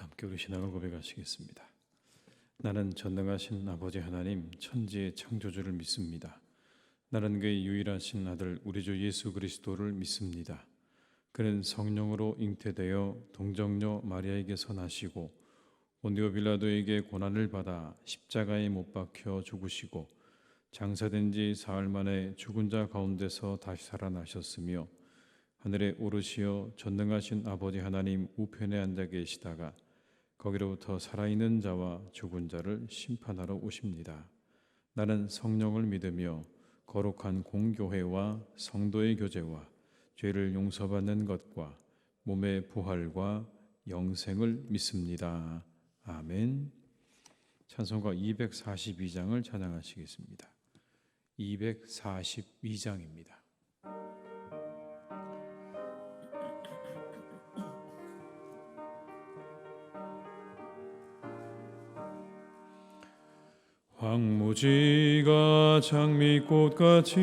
함께 우리 신앙을 고백하시겠습니다. 나는 전능하신 아버지 하나님 천지의 창조주를 믿습니다. 나는 그의 유일하신 아들 우리 주 예수 그리스도를 믿습니다. 그는 성령으로 잉태되어 동정녀 마리아에게서 나시고 본디오 빌라도에게 고난을 받아 십자가에 못 박혀 죽으시고 장사된 지 사흘 만에 죽은 자 가운데서 다시 살아나셨으며 하늘에 오르시어 전능하신 아버지 하나님 우편에 앉아 계시다가 거기로부터 살아있는 자와 죽은 자를 심판하러 오십니다. 나는 성령을 믿으며 거룩한 공교회와 성도의 교제와 죄를 용서받는 것과 몸의 부활과 영생을 믿습니다. 아멘. 찬송가 242장을 찬양하시겠습니다. 242장입니다. 황무지가 장미꽃같이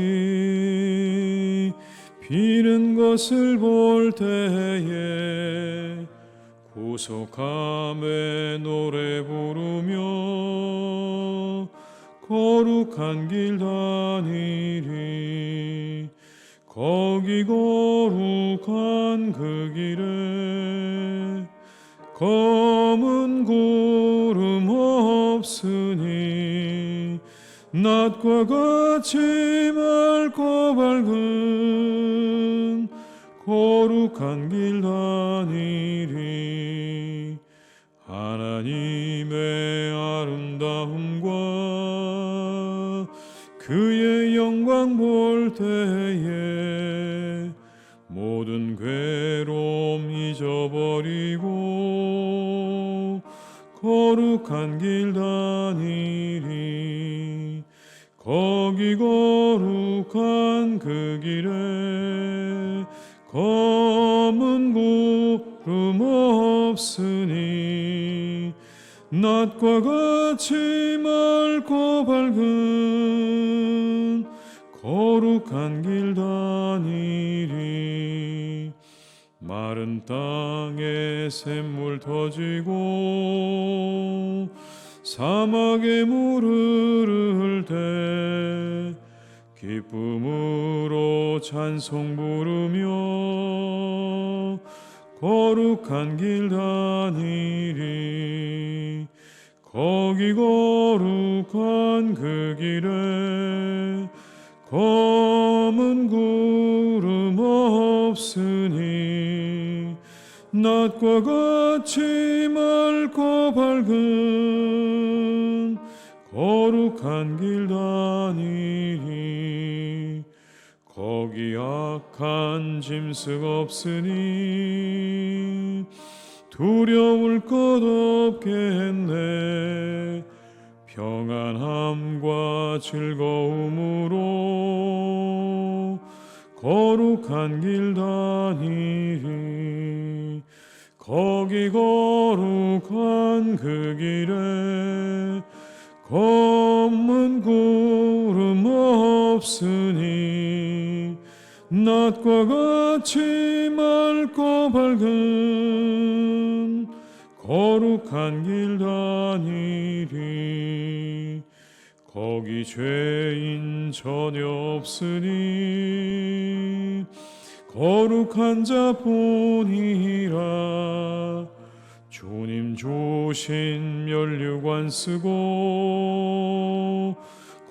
피는 것을 볼 때에 구속함에 노래 부르며 거룩한 길 다니리. 거기 거룩한 그 길에 검은 구름 없으니 낮과 같이 맑고 밝은 거룩한 길 다니리. 하나님의 아름다움과 그의 영광 볼 때에 모든 괴로움 잊어버리고 거룩한 길 다니리. 거기 거룩한 그 길에 검은 구름 없으니 낮과 같이 맑고 밝은 거룩한 길 다니리. 마른 땅에 샘물 터지고 사막에 물 흐를 때 기쁨으로 찬송 부르며 거룩한 길 다니리. 거기 거룩한 그 길에 검은 구름 없으니 낮과 같이 맑고 밝은 거룩한 길 다니리. 거기 악한 짐승 없으니 두려울 것 없겠네. 평안함과 즐거움으로 거룩한 길 다니리. 거기 거룩한 그 길에 검은 구름 없으니 낮과 같이 맑고 밝은 거룩한 길 다니리. 거기 죄인 전혀 없으니 거룩한 자뿐이라. 주님 주신 면류관 쓰고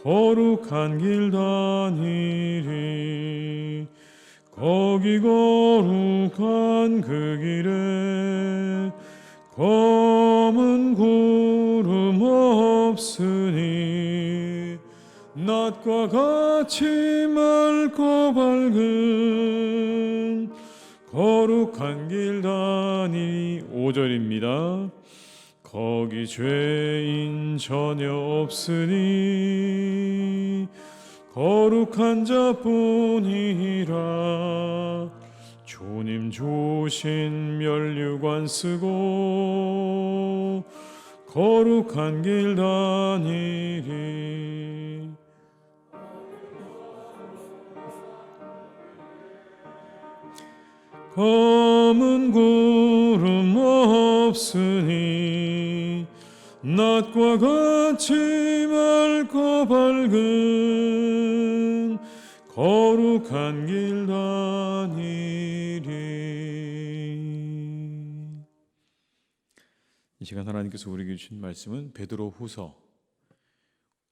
거룩한 길 다니리. 거기 거룩한 그 길에 검은 구름 없으니 낮과 같이 맑고 밝은 거룩한 길 다니리. 5절입니다. 거기 죄인 전혀 없으니 거룩한 자뿐이라. 주님 주신 면류관 쓰고 거룩한 길 다니리. 검은 구름 없으니 낮과 같이 맑고 밝은 거룩한 길 다니리. 이 시간 하나님께서 우리에게 주신 말씀은 베드로후서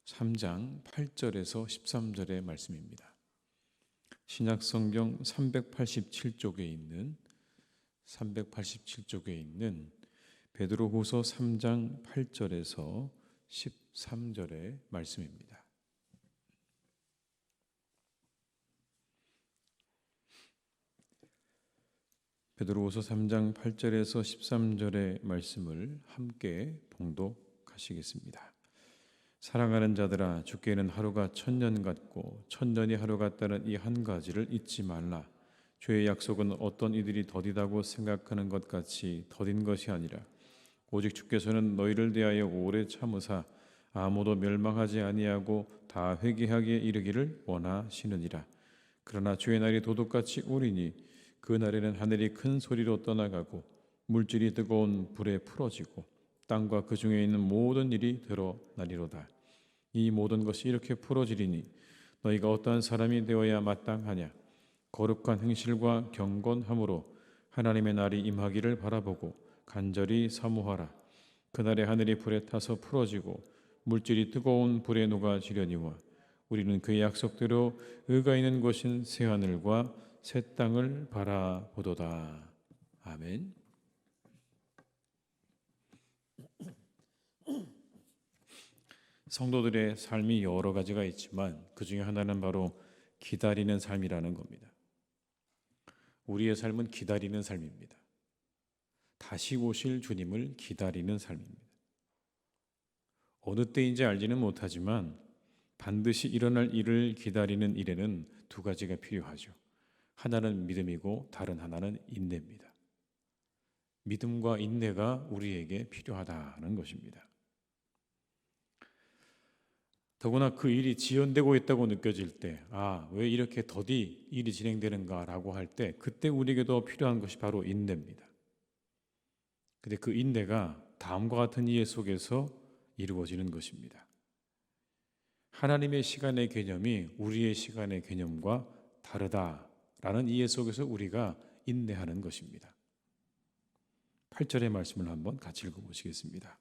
3장 8절에서 13절의 말씀입니다. 신약성경 387쪽에 있는 베드로후서 3장 8절에서 13절의 말씀입니다. 베드로후서 3장 8절에서 13절의 말씀을 함께 봉독하시겠습니다. 사랑하는 자들아, 주께는 하루가 천년 같고 천년이 하루 같다는 이 한 가지를 잊지 말라. 주의 약속은 어떤 이들이 더디다고 생각하는 것 같이 더딘 것이 아니라 오직 주께서는 너희를 대하여 오래 참으사 아무도 멸망하지 아니하고 다 회개하기에 이르기를 원하시느니라. 그러나 주의 날이 도둑같이 오리니 그 날에는 하늘이 큰 소리로 떠나가고 물질이 뜨거운 불에 풀어지고 땅과 그 중에 있는 모든 일이 드러나리로다. 이 모든 것이 이렇게 풀어지리니 너희가 어떠한 사람이 되어야 마땅하냐? 거룩한 행실과 경건함으로 하나님의 날이 임하기를 바라보고 간절히 사모하라. 그날에 하늘이 불에 타서 풀어지고 물질이 뜨거운 불에 녹아지려니와 우리는 그의 약속대로 의가 있는 곳인 새 하늘과 새 땅을 바라보도다. 아멘. 성도들의 삶이 여러 가지가 있지만 그 중에 하나는 바로 기다리는 삶이라는 겁니다. 우리의 삶은 기다리는 삶입니다. 다시 오실 주님을 기다리는 삶입니다. 어느 때인지 알지는 못하지만 반드시 일어날 일을 기다리는 일에는 두 가지가 필요하죠. 하나는 믿음이고 다른 하나는 인내입니다. 믿음과 인내가 우리에게 필요하다는 것입니다. 더구나 그 일이 지연되고 있다고 느껴질 때, 왜 이렇게 더디 일이 진행되는가라고 할 때, 그때 우리에게 더 필요한 것이 바로 인내입니다. 근데 그 인내가 다음과 같은 이해 속에서 이루어지는 것입니다. 하나님의 시간의 개념이 우리의 시간의 개념과 다르다라는 이해 속에서 우리가 인내하는 것입니다. 8절의 말씀을 한번 같이 읽어보시겠습니다.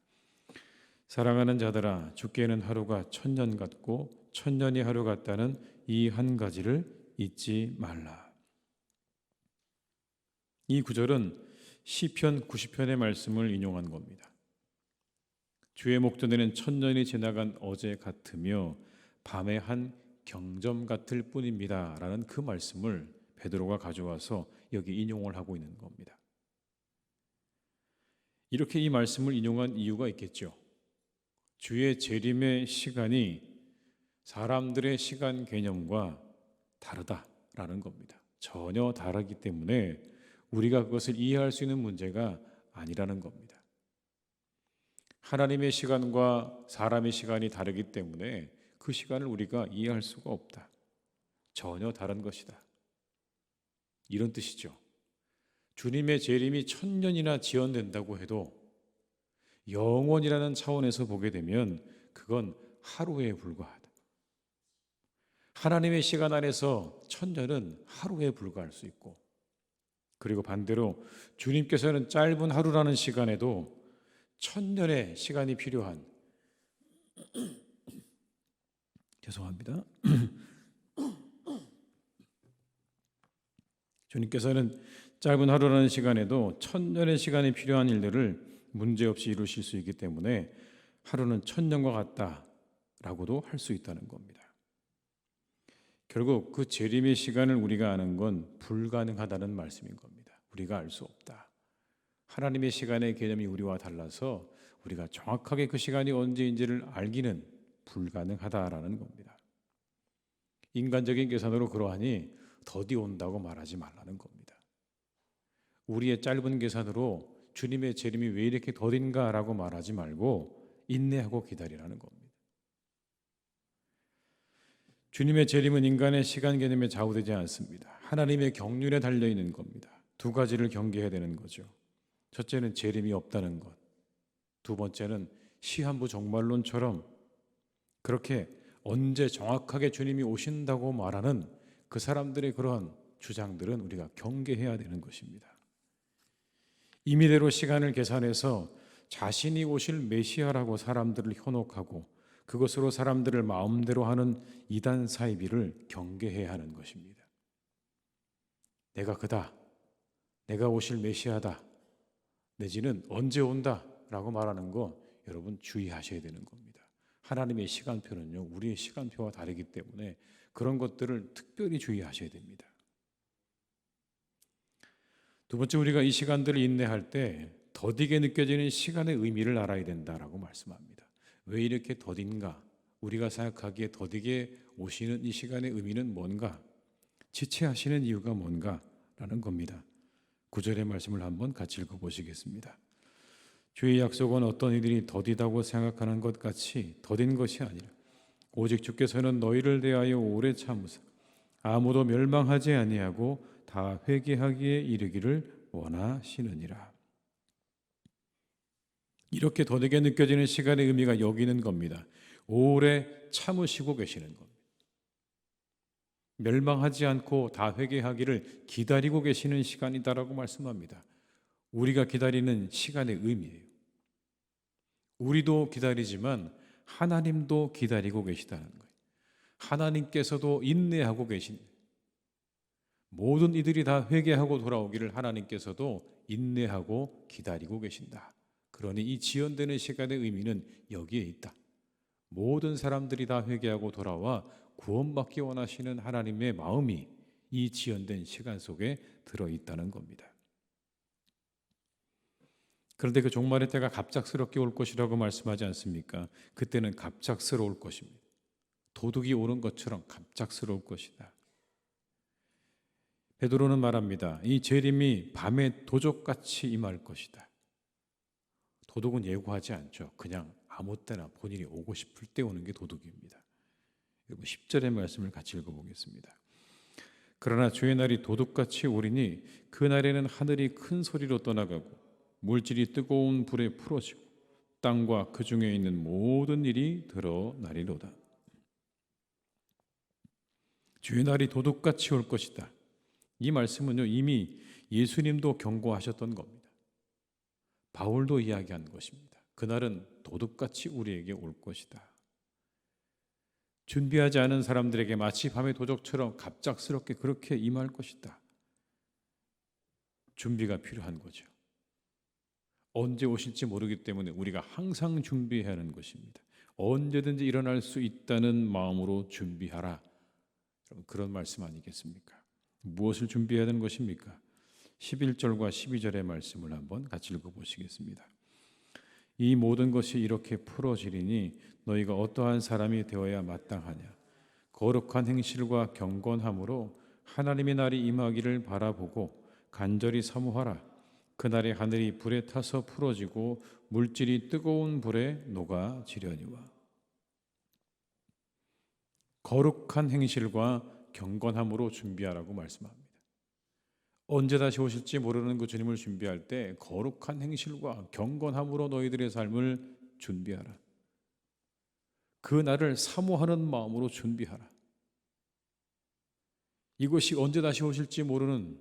사랑하는 자들아, 주께는 하루가 천년 같고 천년이 하루 같다는 이 한 가지를 잊지 말라. 이 구절은 시편 90편의 말씀을 인용한 겁니다. 주의 목전에는 천년이 지나간 어제 같으며 밤의 한 경점 같을 뿐입니다 라는 그 말씀을 베드로가 가져와서 여기 인용을 하고 있는 겁니다. 이렇게 이 말씀을 인용한 이유가 있겠죠. 주의 재림의 시간이 사람들의 시간 개념과 다르다라는 겁니다. 전혀 다르기 때문에 우리가 그것을 이해할 수 있는 문제가 아니라는 겁니다. 하나님의 시간과 사람의 시간이 다르기 때문에 그 시간을 우리가 이해할 수가 없다. 전혀 다른 것이다. 이런 뜻이죠. 주님의 재림이 천년이나 지연된다고 해도 영원이라는 차원에서 보게 되면 그건 하루에 불과하다. 하나님의 시간 안에서 천년은 하루에 불과할 수 있고, 그리고 반대로 주님께서는 짧은 하루라는 시간에도 천년의 시간이 필요한 죄송합니다. 주님께서는 짧은 하루라는 시간에도 천년의 시간이 필요한 일들을 문제없이 이루실 수 있기 때문에 하루는 천년과 같다라고도 할 수 있다는 겁니다. 결국 그 재림의 시간을 우리가 아는 건 불가능하다는 말씀인 겁니다. 우리가 알 수 없다. 하나님의 시간의 개념이 우리와 달라서 우리가 정확하게 그 시간이 언제인지를 알기는 불가능하다라는 겁니다. 인간적인 계산으로 그러하니 더디 온다고 말하지 말라는 겁니다. 우리의 짧은 계산으로 주님의 재림이 왜 이렇게 더딘가라고 말하지 말고 인내하고 기다리라는 겁니다. 주님의 재림은 인간의 시간 개념에 좌우되지 않습니다. 하나님의 경륜에 달려있는 겁니다. 두 가지를 경계해야 되는 거죠. 첫째는 재림이 없다는 것. 두 번째는 시한부 종말론처럼 그렇게 언제 정확하게 주님이 오신다고 말하는 그 사람들의 그러한 주장들은 우리가 경계해야 되는 것입니다. 임의대로 시간을 계산해서 자신이 오실 메시아라고 사람들을 현혹하고 그것으로 사람들을 마음대로 하는 이단 사이비를 경계해야 하는 것입니다. 내가 그다, 내가 오실 메시아다, 내지는 언제 온다 라고 말하는 거 여러분 주의하셔야 되는 겁니다. 하나님의 시간표는요, 우리의 시간표와 다르기 때문에 그런 것들을 특별히 주의하셔야 됩니다. 두 번째, 우리가 이 시간들을 인내할 때 더디게 느껴지는 시간의 의미를 알아야 된다라고 말씀합니다. 왜 이렇게 더딘가? 우리가 생각하기에 더디게 오시는 이 시간의 의미는 뭔가? 지체하시는 이유가 뭔가? 라는 겁니다. 9절의 말씀을 한번 같이 읽어보시겠습니다. 주의 약속은 어떤 이들이 더디다고 생각하는 것 같이 더딘 것이 아니라 오직 주께서는 너희를 대하여 오래 참으사 아무도 멸망하지 아니하고 다 회개하기에 이르기를 원하시느니라. 이렇게 더디게 느껴지는 시간의 의미가 여기 있는 겁니다. 오래 참으시고 계시는 겁니다. 멸망하지 않고 다 회개하기를 기다리고 계시는 시간이다라고 말씀합니다. 우리가 기다리는 시간의 의미예요. 우리도 기다리지만 하나님도 기다리고 계시다는 거예요. 하나님께서도 인내하고 계신, 모든 이들이 다 회개하고 돌아오기를 하나님께서도 인내하고 기다리고 계신다. 그러니 이 지연되는 시간의 의미는 여기에 있다. 모든 사람들이 다 회개하고 돌아와 구원받기 원하시는 하나님의 마음이 이 지연된 시간 속에 들어있다는 겁니다. 그런데 그 종말의 때가 갑작스럽게 올 것이라고 말씀하지 않습니까? 그때는 갑작스러울 것입니다. 도둑이 오는 것처럼 갑작스러울 것이다. 베드로는 말합니다. 이 재림이 밤에 도적같이 임할 것이다. 도둑은 예고하지 않죠. 그냥 아무 때나 본인이 오고 싶을 때 오는 게 도둑입니다. 10절의 말씀을 같이 읽어보겠습니다. 그러나 주의 날이 도둑같이 오리니 그 날에는 하늘이 큰 소리로 떠나가고 물질이 뜨거운 불에 풀어지고 땅과 그 중에 있는 모든 일이 드러나리로다. 주의 날이 도둑같이 올 것이다. 이 말씀은요, 이미 예수님도 경고하셨던 겁니다. 바울도 이야기한 것입니다. 그날은 도둑같이 우리에게 올 것이다. 준비하지 않은 사람들에게 마치 밤의 도적처럼 갑작스럽게 그렇게 임할 것이다. 준비가 필요한 거죠. 언제 오실지 모르기 때문에 우리가 항상 준비해야 하는 것입니다. 언제든지 일어날 수 있다는 마음으로 준비하라. 그런 말씀 아니겠습니까? 무엇을 준비해야 하는 것입니까? 11절과 12절의 말씀을 한번 같이 읽어보시겠습니다. 이 모든 것이 이렇게 풀어지리니 너희가 어떠한 사람이 되어야 마땅하냐? 거룩한 행실과 경건함으로 하나님의 날이 임하기를 바라보고 간절히 사모하라. 그날에 하늘이 불에 타서 풀어지고 물질이 뜨거운 불에 녹아지려니와. 거룩한 행실과 경건함으로 준비하라고 말씀합니다. 언제 다시 오실지 모르는 그 주님을 준비할 때 거룩한 행실과 경건함으로 너희들의 삶을 준비하라. 그 날을 사모하는 마음으로 준비하라. 이것이 언제 다시 오실지 모르는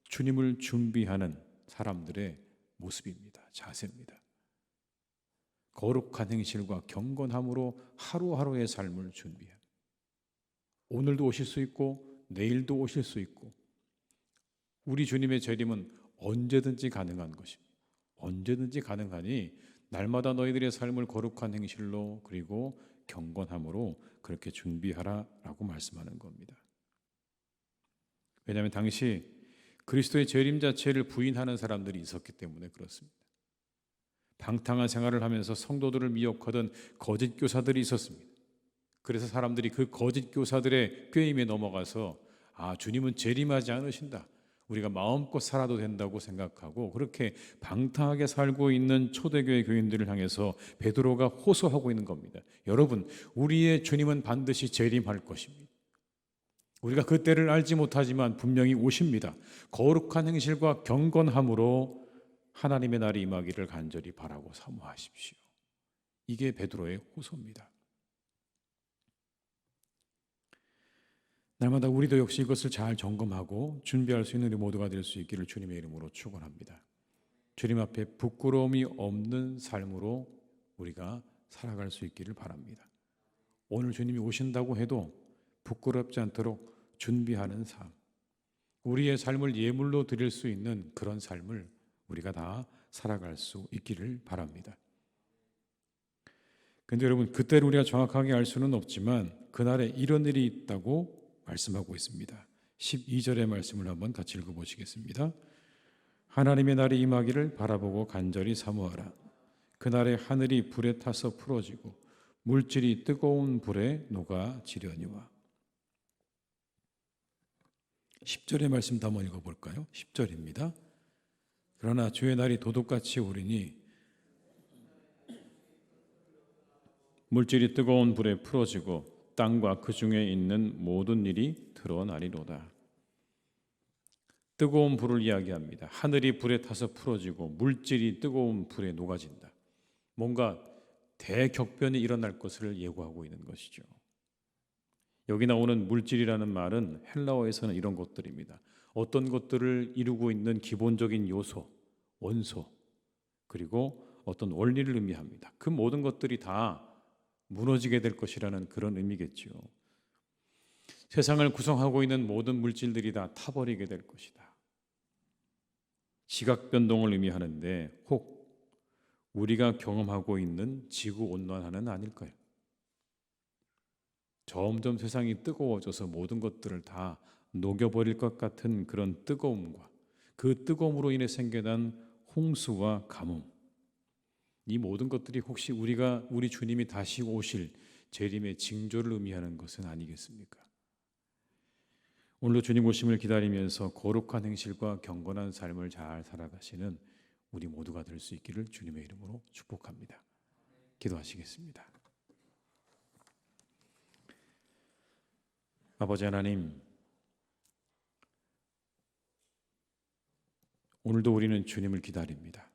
주님을 준비하는 사람들의 모습입니다. 자세입니다. 거룩한 행실과 경건함으로 하루하루의 삶을 준비합니다. 오늘도 오실 수 있고 내일도 오실 수 있고 우리 주님의 재림은 언제든지 가능한 것입니다. 언제든지 가능하니 날마다 너희들의 삶을 거룩한 행실로 그리고 경건함으로 그렇게 준비하라라고 말씀하는 겁니다. 왜냐하면 당시 그리스도의 재림 자체를 부인하는 사람들이 있었기 때문에 그렇습니다. 방탕한 생활을 하면서 성도들을 미혹하던 거짓 교사들이 있었습니다. 그래서 사람들이 그 거짓 교사들의 꾀임에 넘어가서 주님은 재림하지 않으신다. 우리가 마음껏 살아도 된다고 생각하고 그렇게 방탕하게 살고 있는 초대교회 교인들을 향해서 베드로가 호소하고 있는 겁니다. 여러분, 우리의 주님은 반드시 재림할 것입니다. 우리가 그 때를 알지 못하지만 분명히 오십니다. 거룩한 행실과 경건함으로 하나님의 날이 임하기를 간절히 바라고 사모하십시오. 이게 베드로의 호소입니다. 날마다 우리도 역시 이것을 잘 점검하고 준비할 수 있는 우리 모두가 될 수 있기를 주님의 이름으로 축원합니다. 주님 앞에 부끄러움이 없는 삶으로 우리가 살아갈 수 있기를 바랍니다. 오늘 주님이 오신다고 해도 부끄럽지 않도록 준비하는 삶, 우리의 삶을 예물로 드릴 수 있는 그런 삶을 우리가 다 살아갈 수 있기를 바랍니다. 그런데 여러분, 그때를 우리가 정확하게 알 수는 없지만 그날에 이런 일이 있다고 말씀하고 있습니다. 12절의 말씀을 한번 같이 읽어보시겠습니다. 하나님의 날이 임하기를 바라보고 간절히 사모하라. 그날에 하늘이 불에 타서 풀어지고 물질이 뜨거운 불에 녹아지려니와. 10절의 말씀도 한번 읽어볼까요? 10절입니다. 그러나 주의 날이 도둑같이 오리니 물질이 뜨거운 불에 풀어지고 땅과 그 중에 있는 모든 일이 드러나리로다. 뜨거운 불을 이야기합니다. 하늘이 불에 타서 풀어지고 물질이 뜨거운 불에 녹아진다. 뭔가 대격변이 일어날 것을 예고하고 있는 것이죠. 여기 나오는 물질이라는 말은 헬라어에서는 이런 것들입니다. 어떤 것들을 이루고 있는 기본적인 요소, 원소, 그리고 어떤 원리를 의미합니다. 그 모든 것들이 다 무너지게 될 것이라는 그런 의미겠죠. 세상을 구성하고 있는 모든 물질들이 다 타버리게 될 것이다. 지각 변동을 의미하는데 혹 우리가 경험하고 있는 지구온난화는 아닐까요? 점점 세상이 뜨거워져서 모든 것들을 다 녹여버릴 것 같은 그런 뜨거움과 그 뜨거움으로 인해 생겨난 홍수와 가뭄, 이 모든 것들이 혹시 우리 주님이 다시 오실 재림의 징조를 의미하는 것은 아니겠습니까? 오늘도 주님 오심을 기다리면서 거룩한 행실과 경건한 삶을 잘 살아가시는 우리 모두가 될 수 있기를 주님의 이름으로 축복합니다. 기도하시겠습니다. 아버지 하나님, 오늘도 우리는 주님을 기다립니다.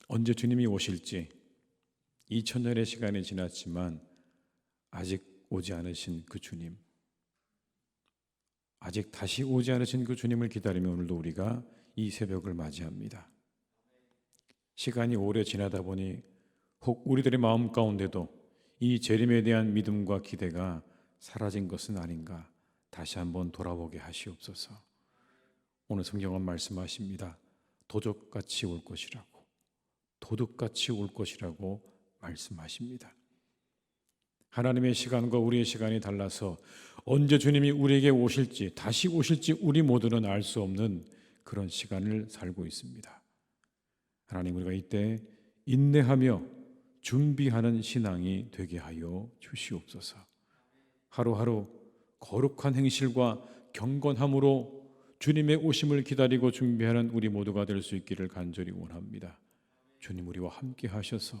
언제 주님이 오실지 2000년의 시간이 지났지만 아직 오지 않으신 그 주님, 아직 다시 오지 않으신 그 주님을 기다리며 오늘도 우리가 이 새벽을 맞이합니다. 시간이 오래 지나다 보니 혹 우리들의 마음 가운데도 이 재림에 대한 믿음과 기대가 사라진 것은 아닌가 다시 한번 돌아보게 하시옵소서. 오늘 성경은 말씀하십니다. 도적같이 올 것이라고, 도둑같이 올 것이라고 말씀하십니다. 하나님의 시간과 우리의 시간이 달라서 언제 주님이 우리에게 오실지, 다시 오실지 우리 모두는 알 수 없는 그런 시간을 살고 있습니다. 하나님, 우리가 이때 인내하며 준비하는 신앙이 되게 하여 주시옵소서. 하루하루 거룩한 행실과 경건함으로 주님의 오심을 기다리고 준비하는 우리 모두가 될 수 있기를 간절히 원합니다. 주님, 우리와 함께 하셔서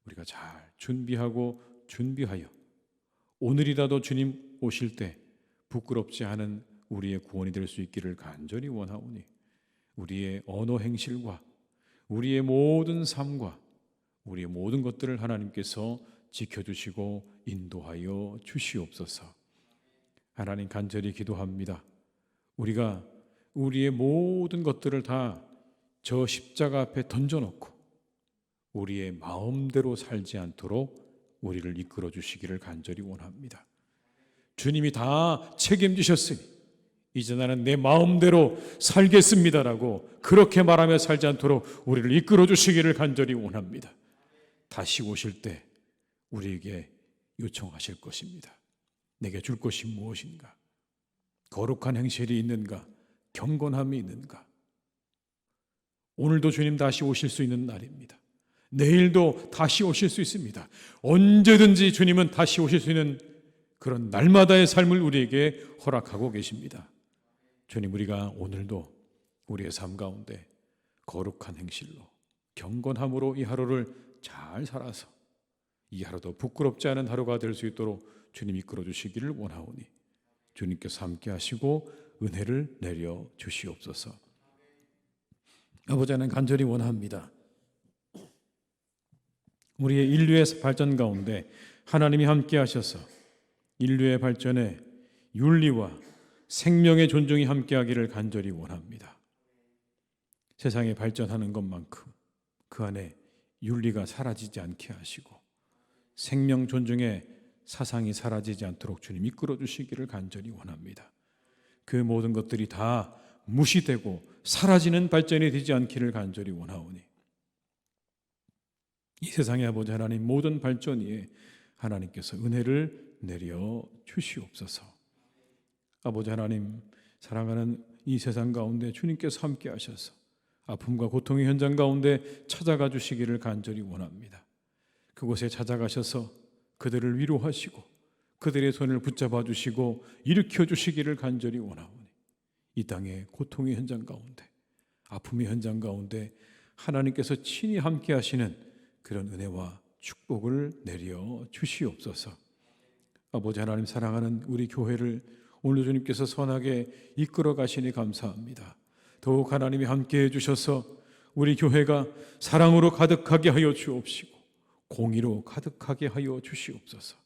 우리가 잘 준비하여 오늘이라도 주님 오실 때 부끄럽지 않은 우리의 구원이 될 수 있기를 간절히 원하오니 우리의 언어 행실과 우리의 모든 삶과 우리의 모든 것들을 하나님께서 지켜주시고 인도하여 주시옵소서. 하나님, 간절히 기도합니다. 우리가 우리의 모든 것들을 다 저 십자가 앞에 던져놓고 우리의 마음대로 살지 않도록 우리를 이끌어 주시기를 간절히 원합니다. 주님이 다 책임지셨으니 이제 나는 내 마음대로 살겠습니다라고 그렇게 말하며 살지 않도록 우리를 이끌어 주시기를 간절히 원합니다. 다시 오실 때 우리에게 요청하실 것입니다. 내게 줄 것이 무엇인가? 거룩한 행실이 있는가? 경건함이 있는가? 오늘도 주님 다시 오실 수 있는 날입니다. 내일도 다시 오실 수 있습니다. 언제든지 주님은 다시 오실 수 있는 그런 날마다의 삶을 우리에게 허락하고 계십니다. 주님, 우리가 오늘도 우리의 삶 가운데 거룩한 행실로 경건함으로 이 하루를 잘 살아서 이 하루도 부끄럽지 않은 하루가 될 수 있도록 주님 이끌어 주시기를 원하오니 주님께서 함께 하시고 은혜를 내려 주시옵소서. 아버지 하나님, 간절히 원합니다. 우리의 인류의 발전 가운데 하나님이 함께 하셔서 인류의 발전에 윤리와 생명의 존중이 함께하기를 간절히 원합니다. 세상이 발전하는 것만큼 그 안에 윤리가 사라지지 않게 하시고 생명 존중의 사상이 사라지지 않도록 주님 이끌어 주시기를 간절히 원합니다. 그 모든 것들이 다 무시되고 사라지는 발전이 되지 않기를 간절히 원하오니 이 세상의 아버지 하나님, 모든 발전 위에 하나님께서 은혜를 내려 주시옵소서. 아버지 하나님, 사랑하는 이 세상 가운데 주님께서 함께 하셔서 아픔과 고통의 현장 가운데 찾아가 주시기를 간절히 원합니다. 그곳에 찾아가셔서 그들을 위로하시고 그들의 손을 붙잡아 주시고 일으켜 주시기를 간절히 원하오니 이 땅의 고통의 현장 가운데, 아픔의 현장 가운데 하나님께서 친히 함께 하시는 그런 은혜와 축복을 내려 주시옵소서. 아버지 하나님, 사랑하는 우리 교회를 오늘 주님께서 선하게 이끌어 가시니 감사합니다. 더욱 하나님이 함께해 주셔서 우리 교회가 사랑으로 가득하게 하여 주옵시고 공의로 가득하게 하여 주시옵소서.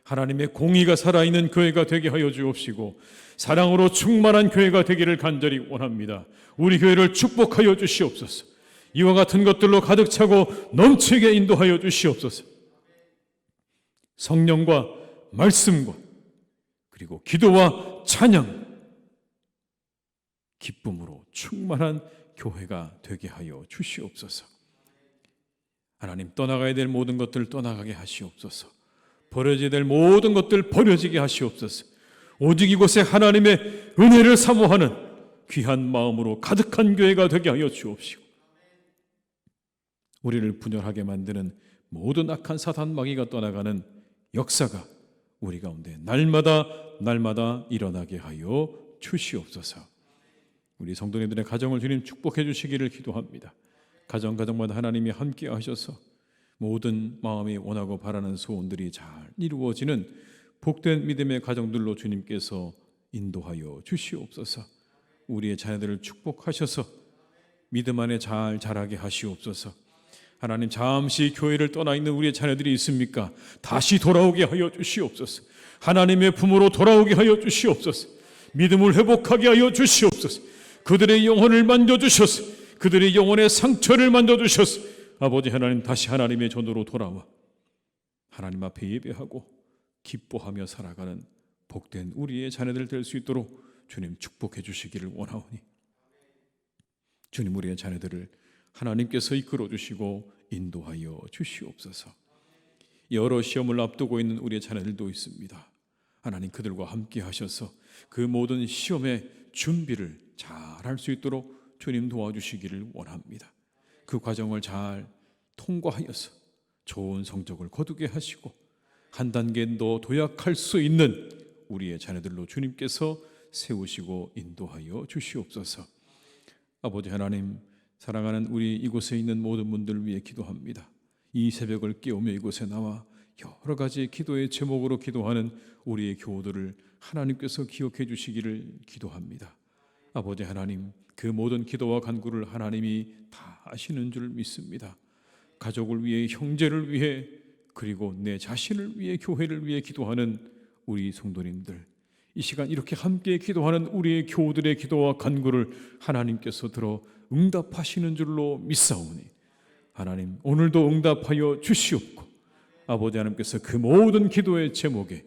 하나님의 공의가 살아있는 교회가 되게 하여 주옵시고 사랑으로 충만한 교회가 되기를 간절히 원합니다. 우리 교회를 축복하여 주시옵소서. 이와 같은 것들로 가득 차고 넘치게 인도하여 주시옵소서. 성령과 말씀과 그리고 기도와 찬양, 기쁨으로 충만한 교회가 되게 하여 주시옵소서. 하나님, 떠나가야 될 모든 것들 떠나가게 하시옵소서. 버려져야 될 모든 것들 버려지게 하시옵소서. 오직 이곳에 하나님의 은혜를 사모하는 귀한 마음으로 가득한 교회가 되게 하여 주옵시고 우리를 분열하게 만드는 모든 악한 사단 마귀가 떠나가는 역사가 우리 가운데 날마다 일어나게 하여 주시옵소서. 우리 성도님들의 가정을 주님 축복해 주시기를 기도합니다. 가정마다 하나님이 함께 하셔서 모든 마음이 원하고 바라는 소원들이 잘 이루어지는 복된 믿음의 가정들로 주님께서 인도하여 주시옵소서. 우리의 자녀들을 축복하셔서 믿음 안에 잘 자라게 하시옵소서. 하나님, 잠시 교회를 떠나 있는 우리의 자녀들이 있습니까? 다시 돌아오게 하여 주시옵소서. 하나님의 품으로 돌아오게 하여 주시옵소서. 믿음을 회복하게 하여 주시옵소서. 그들의 영혼을 만져주셔서 그들의 영혼의 상처를 만져주셔서 아버지 하나님, 다시 하나님의 전도로 돌아와 하나님 앞에 예배하고 기뻐하며 살아가는 복된 우리의 자녀들 될 수 있도록 주님 축복해 주시기를 원하오니 주님, 우리의 자녀들을 하나님께서 이끌어 주시고 인도하여 주시옵소서. 여러 시험을 앞두고 있는 우리의 자녀들도 있습니다. 하나님, 그들과 함께 하셔서 그 모든 시험의 준비를 잘 할 수 있도록 주님 도와주시기를 원합니다. 그 과정을 잘 통과하여서 좋은 성적을 거두게 하시고 한 단계 더 도약할 수 있는 우리의 자녀들로 주님께서 세우시고 인도하여 주시옵소서. 아버지 하나님, 사랑하는 우리 이곳에 있는 모든 분들을 위해 기도합니다. 이 새벽을 깨우며 이곳에 나와 여러 가지 기도의 제목으로 기도하는 우리의 교우들을 하나님께서 기억해 주시기를 기도합니다. 아버지 하나님, 그 모든 기도와 간구를 하나님이 다 아시는 줄 믿습니다. 가족을 위해, 형제를 위해, 그리고 내 자신을 위해, 교회를 위해 기도하는 우리 성도님들, 이 시간 이렇게 함께 기도하는 우리의 교우들의 기도와 간구를 하나님께서 들어 응답하시는 줄로 믿사오니 하나님, 오늘도 응답하여 주시옵고 아버지 하나님께서 그 모든 기도의 제목에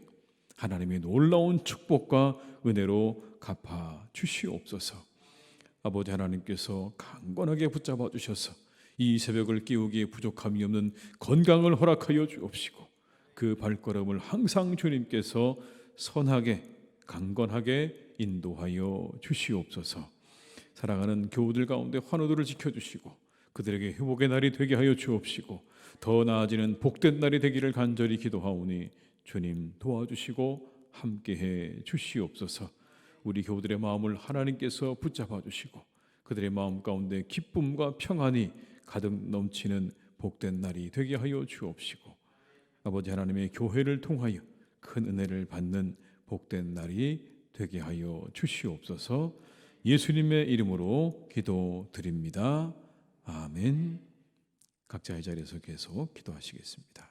하나님의 놀라운 축복과 은혜로 갚아 주시옵소서. 아버지 하나님께서 강건하게 붙잡아 주셔서 이 새벽을 깨우기에 부족함이 없는 건강을 허락하여 주옵시고 그 발걸음을 항상 주님께서 선하게 강건하게 인도하여 주시옵소서. 사랑하는 교우들 가운데 환우들을 지켜주시고 그들에게 회복의 날이 되게 하여 주옵시고 더 나아지는 복된 날이 되기를 간절히 기도하오니 주님 도와주시고 함께해 주시옵소서. 우리 교우들의 마음을 하나님께서 붙잡아 주시고 그들의 마음 가운데 기쁨과 평안이 가득 넘치는 복된 날이 되게 하여 주옵시고 아버지 하나님의 교회를 통하여 큰 은혜를 받는 복된 날이 되게 하여 주시옵소서. 예수님의 이름으로 기도드립니다. 아멘. 각자의 자리에서 계속 기도하시겠습니다.